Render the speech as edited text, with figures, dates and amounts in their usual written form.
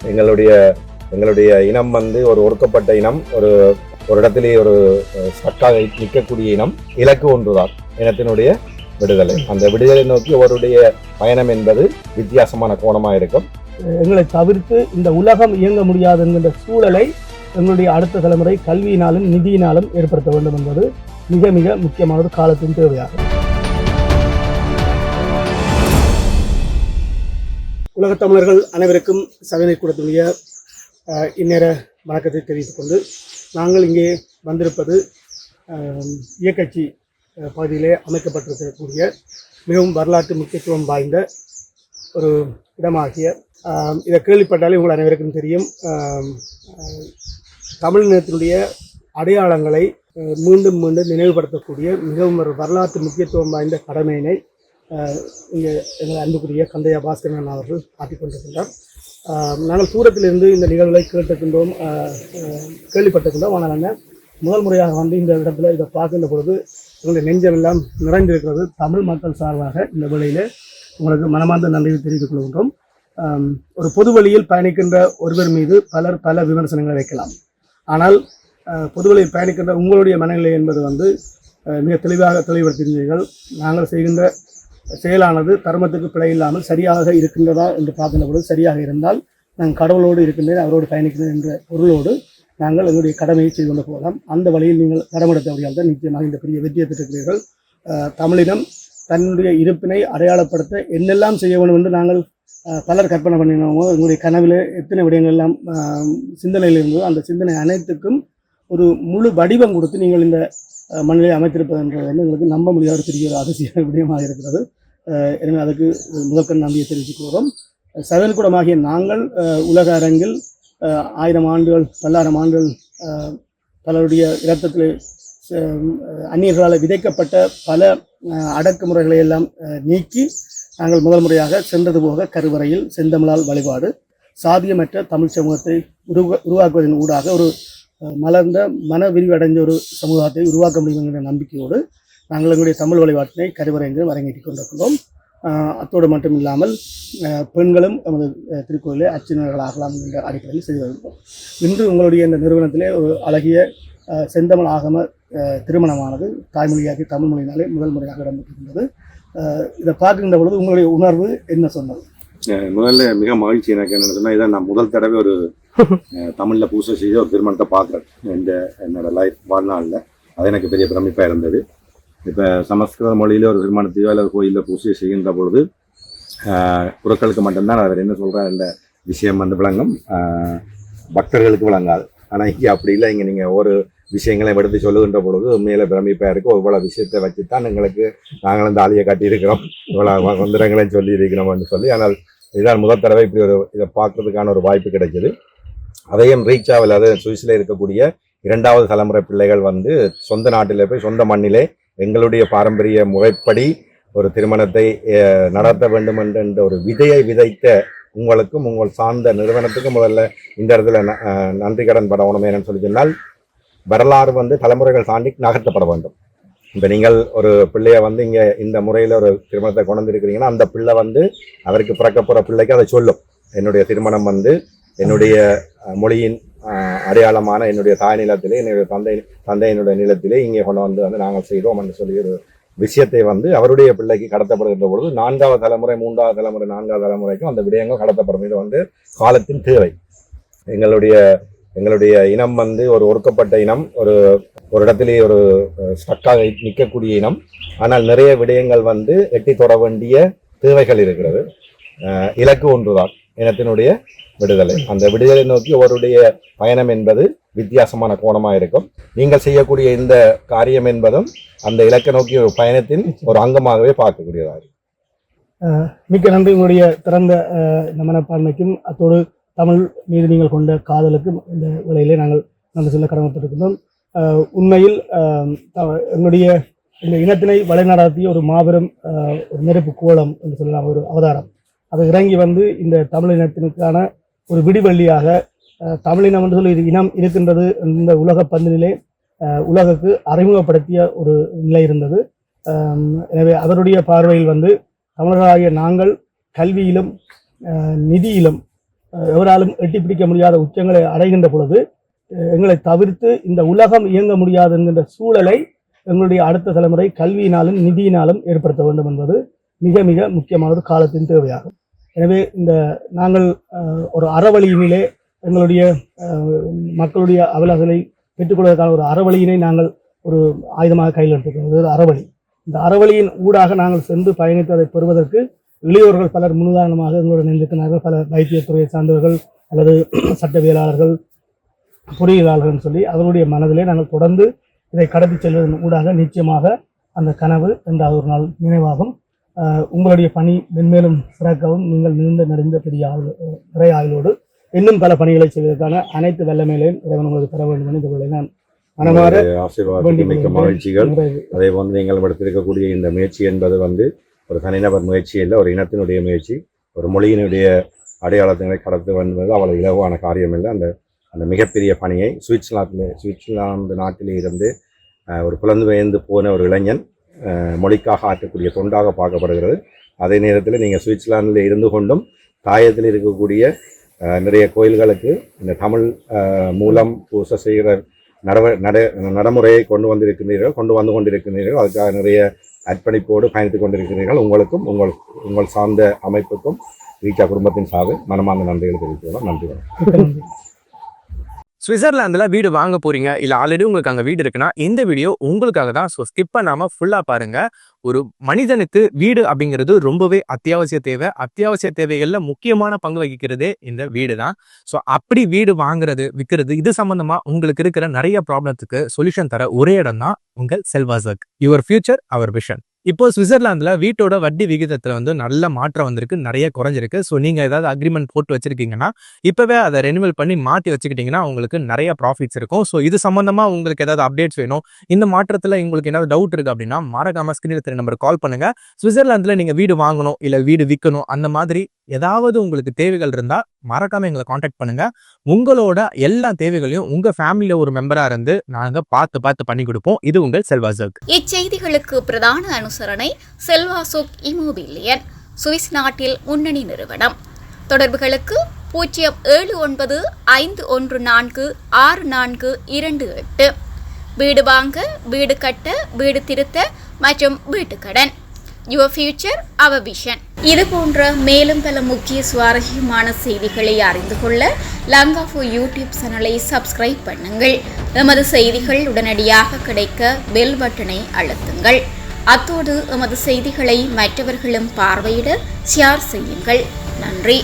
எங்களுடைய எங்களுடைய இனம் வந்து ஒரு ஒடுக்கப்பட்ட இனம், ஒரு இடத்திலே ஒரு ஸ்டக்காக நிற்கக்கூடிய இனம். இலக்கு ஒன்றுதான், இனத்தினுடைய விடுதலை. அந்த விடுதலை நோக்கி ஒருடைய பயணம் என்பது வித்தியாசமான கோணமாக இருக்கும். எங்களை தவிர்த்து இந்த உலகம் இயங்க முடியாது என்கின்ற சூழலை எங்களுடைய அடுத்த தலைமுறை கல்வியினாலும் நிதியினாலும் ஏற்படுத்த வேண்டும் என்பது மிக மிக முக்கியமானது, காலத்தின் தேவையாகும். உலகத் தமிழர்கள் அனைவருக்கும் சபையை கூடக்கூடிய இந்நேர வணக்கத்தை தெரிவித்துக் கொண்டு, நாங்கள் இங்கே வந்திருப்பது இயக்கச்சி பகுதியிலே அமைக்கப்பட்டிருக்கக்கூடிய மிகவும் வரலாற்று முக்கியத்துவம் வாய்ந்த ஒரு இடமாகிய, இதை கேள்விப்பட்டாலே உங்கள் அனைவருக்கும் தெரியும், தமிழினத்தினுடைய அடையாளங்களை மீண்டும் மீண்டும் நினைவுபடுத்தக்கூடிய மிகவும் ஒரு வரலாற்று முக்கியத்துவம் வாய்ந்த கடமையினை இங்கே எங்கள் அன்புக்குரிய கந்தையா பாஸ்கரன் அவர்கள் ஆற்றிக் கொண்டிருக்கின்றார். நாங்கள் தூரத்திலிருந்து இந்த நிகழ்வுகளை கேட்டிருக்கின்றோம், கேள்விப்பட்டிருக்கின்றோம். ஆனால் என்ன, முதல் முறையாக வந்து இந்த இடத்துல இதை பார்க்கின்ற பொழுது எங்களுடைய நெஞ்சமெல்லாம் நிறைந்திருக்கிறது. தமிழ் மக்கள் சார்பாக இந்த வேளையில் உங்களுக்கு மனமார்ந்த நன்றியை தெரிவித்துக் கொள்கின்றோம். ஒரு பொது வழியில் பயணிக்கின்ற ஒருவர் மீது பலர் பல விமர்சனங்களை வைக்கலாம். ஆனால் பொது வழியில் பயணிக்கின்ற உங்களுடைய மனநிலை என்பது வந்து மிக தெளிவுபடுத்தியிருந்தீர்கள். நாங்கள் செய்கின்ற செயலானது தர்மத்துக்கு பிழை இல்லாமல் சரியாக இருக்கின்றதா என்று பார்க்கின்ற பொழுது, சரியாக இருந்தால் நாங்கள் கடவுளோடு இருக்கின்றேன், அவரோடு பயணிக்கிறேன் என்ற பொருளோடு நாங்கள் எங்களுடைய கடமையை செய்து கொண்டு போகலாம். அந்த வழியில் நீங்கள் கடமெடுத்தபடியால் தான் நிச்சயமாக இந்த பெரிய வெற்றியை பெற்றிருக்கிறீர்கள். தமிழினம் தன்னுடைய இருப்பினை அடையாளப்படுத்த என்னெல்லாம் செய்ய வேண்டும் என்று நாங்கள் பலர் கற்பனை பண்ணினோமோ, எங்களுடைய கனவில் எத்தனை விடயங்கள் எல்லாம் சிந்தனையில் இருந்ததோ, அந்த சிந்தனை அனைத்துக்கும் ஒரு முழு வடிவம் கொடுத்து நீங்கள் இந்த மண்ணிலை அமைத்திருப்பதுன்றது வந்து எங்களுக்கு நம்ப முடியாத ஒரு பெரிய ஒரு அதிசய விடயமாக இருக்கிறது. எனவே அதுக்கு முதற்கண் நம்பியை தெரிவித்துக்கிறோம். சதன்குடமாகிய நாங்கள் உலக அரங்கில் 1000 ஆண்டுகள் 1000 ஆண்டுகள் பலருடைய இரத்தத்தில் அந்நியர்களால் விதைக்கப்பட்ட பல அடக்குமுறைகளை எல்லாம் நீக்கி நாங்கள் முதல் முறையாக சென்றது போக கருவறையில் செந்தமிழால் வழிபாடு, சாதியமற்ற தமிழ் சமூகத்தை உருவாக்குவதன் ஊடாக ஒரு மலர்ந்த மன விரிவடைந்த ஒரு சமூகத்தை உருவாக்க முடியும் என்ற நம்பிக்கையோடு நாங்கள் எங்களுடைய தமிழ் வழிபாட்டினை கருவறையிலும் அரங்கேற்றிக் கொண்டிருக்கிறோம். அத்தோடு மட்டும் இல்லாமல் பெண்களும் நமது திருக்கோயிலே அர்ச்சகர்களாகலாம் என்ற அடிப்படையில் செய்து வருகிறோம். இன்று உங்களுடைய இந்த நிறுவனத்திலே ஒரு அழகிய செந்தமிழ் ஆகம திருமணமானது தாய்மொழியாகி தமிழ் மொழியினாலே முதல் முறையாக இடம்பெற்றிருந்தது. இதை பார்க்கின்ற பொழுது உங்களுடைய உணர்வு என்ன சொன்னது? முதல்ல மிக மகிழ்ச்சி எனக்கு என்ன சொன்னால், இதை நான் முதல் தடவை ஒரு தமிழில் பூசை செய்து ஒரு திருமணத்தை பார்க்குறேன் என்னோட லைஃப் வாழ்நாளில். அது எனக்கு பெரிய பிரமிப்பாக இருந்தது. இப்போ சமஸ்கிருத மொழியில் ஒரு திருமணத்தையோ இல்லை கோயிலில் பூசை செய்கின்ற பொழுது குருக்களுக்கு மட்டும்தான் அவர் என்ன சொல்கிற இந்த விஷயம் வந்து விளங்கும், பக்தர்களுக்கு விளங்காது. ஆனால் இங்கே அப்படி இல்லை. இங்கே நீங்கள் ஒரு விஷயங்களை எடுத்து சொல்லுகின்ற பொழுது உண்மையில பிரமிப்பாக இருக்கும். இவ்வளோ விஷயத்தை வச்சுத்தான் எங்களுக்கு நாங்களும் தாலியை கட்டியிருக்கிறோம், இவ்வளோ மந்திரங்களையும் சொல்லி இருக்கிறோம்னு சொல்லி. ஆனால் இதுதான் முதல் தடவை இப்படி ஒரு இதை பார்க்கறதுக்கான ஒரு வாய்ப்பு கிடைக்கிது. அதையும் ரீச் ஆகல. அது சுவிஸில் இருக்கக்கூடிய 2வது தலைமுறை பிள்ளைகள் வந்து சொந்த நாட்டில் போய் சொந்த மண்ணிலே எங்களுடைய பாரம்பரிய முறைப்படி ஒரு திருமணத்தை நடத்த வேண்டும் என்ற ஒரு விதையை விதைத்த உங்களுக்கும் உங்கள் சார்ந்த நிறுவனத்துக்கும் முதல்ல இந்த இடத்துல நன்றி கடன் படணும். என்னன்னு சொல்லி சொன்னால், வரலாறு வந்து தலைமுறைகள் தாண்டி நகர்த்தப்பட வேண்டும். இப்போ நீங்கள் ஒரு பிள்ளைய வந்து இங்கே இந்த முறையில் ஒரு திருமணத்தை கொண்டு வந்திருக்கிறீங்கன்னா, அந்த பிள்ளை வந்து அவருக்கு பிறக்க போகிற பிள்ளைக்கு அதை சொல்லும், என்னுடைய திருமணம் வந்து என்னுடைய மொழியின் அடையாளமான என்னுடைய தாய் நிலத்திலே, என்னுடைய தந்தையினுடைய நிலத்திலே இங்கே கொண்டு வந்து நாங்கள் செய்தோம் என்று சொல்லி ஒரு விஷயத்தை வந்து அவருடைய பிள்ளைக்கு கடத்தப்படுகின்ற பொழுது 4வது தலைமுறை 3வது தலைமுறை 4வது தலைமுறைக்கும் அந்த விடயங்கள் கடத்தப்படும். இது வந்து காலத்தின் தேவை. எங்களுடைய இனம் வந்து ஒரு ஒடுக்கப்பட்ட இனம், ஒரு இடத்திலே ஒரு ஸ்டக்காக நிற்கக்கூடிய இனம். ஆனால் நிறைய விடயங்கள் வந்து எட்டி தொட வேண்டிய தேவைகள் இருக்கிறது. இலக்கு ஒன்றுதான், இனத்தினுடைய விடுதலை. அந்த விடுதலை நோக்கி ஒருடைய பயணம் என்பது வித்தியாசமான கோணமாக இருக்கும். நீங்கள் செய்யக்கூடிய இந்த காரியம் என்பதும் அந்த இலக்கை நோக்கி ஒரு பயணத்தின் ஒரு அங்கமாகவே பார்க்கக்கூடியதாக. மிக்க நன்றி உங்களுடைய திறந்த இந்த மனப்பான்மைக்கும் அத்தோடு தமிழ் மீது நீங்கள் கொண்ட காதலுக்கும் இந்த வேளையிலே நாங்கள் நன்றி சொல்ல கடமைப்பட்டிருக்கின்றோம். உண்மையில் எங்களுடைய இந்த இனத்தினை வழிநடாத்திய ஒரு மாபெரும் ஒரு நெருப்பு கோலம் என்று சொல்லலாம், ஒரு அவதாரம். அது இறங்கி வந்து இந்த தமிழ் இனத்திற்கான ஒரு விடிவெள்ளியாக தமிழினம் என்று சொல்லி இது இனம் இருக்கின்றது இந்த உலக பந்திலே உலகுக்கு அறிமுகப்படுத்திய ஒரு நிலை இருந்தது. எனவே அவருடைய பார்வையில் வந்து தமிழர்களாகிய நாங்கள் கல்வியிலும் நிதியிலும் எவராலும் எட்டி பிடிக்க முடியாத உச்சங்களை அடைகின்ற பொழுது எங்களை தவிர்த்து இந்த உலகம் இயங்க முடியாது என்கின்ற சூழலை எங்களுடைய அடுத்த தலைமுறை கல்வியினாலும் நிதியினாலும் ஏற்படுத்த வேண்டும் என்பது மிக மிக முக்கியமான ஒரு காலத்தின் தேவையாகும். எனவே நாங்கள் ஒரு அறவழியினிலே எங்களுடைய மக்களுடைய அவலங்களை பெற்றுக்கொள்வதற்கான ஒரு அறவழியினை நாங்கள் ஒரு ஆயுதமாக கையில் எடுத்துக்கொள்வது அறவழி. இந்த அறவழியின் ஊடாக நாங்கள் சென்று பயணித்து அதை பெறுவதற்கு இளையோர்கள் பலர் முன்னுதாரணமாக எங்களுடன் நின்றிருக்கிறார்கள். பல வைத்தியத்துறையை சார்ந்தவர்கள் அல்லது சட்டவியலாளர்கள், பொறியியலாளர்கள் சொல்லி அவர்களுடைய மனதிலே நாங்கள் தொடர்ந்து இதை கடத்தி செல்வதன் ஊடாக நிச்சயமாக அந்த கனவு என்றாவது ஒரு நாள் நினைவாகும். உங்களுடைய பணி மென்மேலும் சிறக்கவும் நீங்கள் நீண்ட நெடுந்த பெரிய நிறை ஆயுளோடு இன்னும் பல பணிகளை செய்வதற்கான அனைத்து வல்லமைகளையும் இறைவன் உங்களுக்கு தர வேண்டும் என்று இந்த நான் மனமாற மிக்க மகிழ்ச்சிகள். அதே போன்று நீங்கள் எடுத்திருக்கக்கூடிய இந்த முயற்சி என்பது ஒரு தனிநபர் முயற்சி இல்லை, ஒரு இனத்தினுடைய முயற்சி, ஒரு மொழியினுடைய அடையாளத்தினை கடத்த வேண்டும். அவ்வளவு இலகுவான காரியம் இல்லை. அந்த மிகப்பெரிய பணியை சுவிட்சர்லாந்து நாட்டிலே இருந்து ஒரு புலந்து பெயர்ந்து போன ஒரு இளைஞன் மொழிக்காக ஆற்றக்கூடிய தொண்டாக பார்க்கப்படுகிறது. அதே நேரத்தில் நீங்கள் சுவிட்சர்லாந்தில் இருந்து கொண்டும் தாயத்தில் இருக்கக்கூடிய நிறைய கோயில்களுக்கு இந்த தமிழ் மூலம் பூசை செய்கிற நடைமுறையை கொண்டு வந்து கொண்டிருக்கிறீர்கள். அதுக்காக நிறைய அர்ப்பணிப்போடு பயணித்துக் கொண்டிருக்கிறீர்கள். உங்களுக்கும் உங்கள் சார்ந்த அமைப்புக்கும் ரீச்சா குடும்பத்தின் சார்பில் மனமார்ந்த நன்றிகளை தெரிவித்துள்ளோம். நன்றி. சுவிட்சர்லாந்துல வீடு வாங்க போறீங்க, இல்ல ஆல்ரெடி உங்களுக்கு அங்க வீடு இருக்குன்னா இந்த வீடியோ உங்களுக்காக தான். ஸோ ஸ்கிப் பண்ணாம ஃபுல்லா பாருங்க. ஒரு மனிதனுக்கு வீடு அப்படிங்கிறது ரொம்பவே அத்தியாவசிய தேவை. அத்தியாவசிய தேவைகள்ல முக்கியமான பங்கு வகிக்கிறதே இந்த வீடு தான். ஸோ அப்படி வீடு வாங்குறது, விற்கிறது, இது சம்பந்தமா உங்களுக்கு இருக்கிற நிறைய ப்ராப்ளத்துக்கு சொல்யூஷன் தர ஒரே இடம் தான் உங்கள் செல்வாசக். Your future our vision. இப்போ சுவிட்சர்லாந்துல வீட்டோட வட்டி விகிதத்துல நல்ல மாற்றம் வந்திருக்கு, நிறைய குறைஞ்சிருக்கு. ஸோ நீங்க ஏதாவது அக்ரிமெண்ட் போட்டு வச்சிருக்கீங்கன்னா இப்பவே அதை ரெனிவல் பண்ணி மாற்றி வச்சுக்கிட்டீங்கன்னா உங்களுக்கு நிறைய ப்ராஃபிட்ஸ் இருக்கும். ஸோ இது சம்பந்தமா உங்களுக்கு ஏதாவது அப்டேட்ஸ் வேணும், இந்த மாற்றத்துல உங்களுக்கு ஏதாவது டவுட் இருக்கு அப்படின்னா மறக்காம ஸ்கிரீன்ல தெரிய நம்பருக்கு கால் பண்ணுங்க. சுவிட்சர்லாந்துல நீங்க வீடு வாங்கணும் இல்ல வீடு விற்கணும், அந்த மாதிரி ஏதாவது உங்களுக்கு தேவைகள் இருந்தா மறக்காம எங்களை காண்டாக்ட் பண்ணுங்க. உங்களோட எல்லா தேவைகளையும் உங்க ஃபேமிலியில ஒரு மெம்பரா இருந்து நாங்க பார்த்து பண்ணி கொடுப்போம். இது உங்கள் செல்வாசக். இச்செய்திகளுக்கு பிரதான அனுசரணை செல்வாசோக் இமோபிலியன், சுவிஸ் நாட்டில் முன்னணி நிறுவனம். தொடர்புகளுக்கு 07951464428. வீடு வாங்க, வீடு கட்ட, வீடு திருத்த மற்றும் வீட்டுக்கடன். Your future our vision. இது போன்ற மேலும் பல முக்கிய சுவாரஸ்யமான செய்திகளை அறிந்து கொள்ள லங்காஃபோ யூடியூப் சேனலை சப்ஸ்கிரைப் பண்ணுங்கள். எமது செய்திகள் உடனடியாக கிடைக்க பெல் பட்டனை அழுத்துங்கள். அத்தோடு எமது செய்திகளை மற்றவர்களும் பார்வையிட ஷேர் செய்யுங்கள். நன்றி.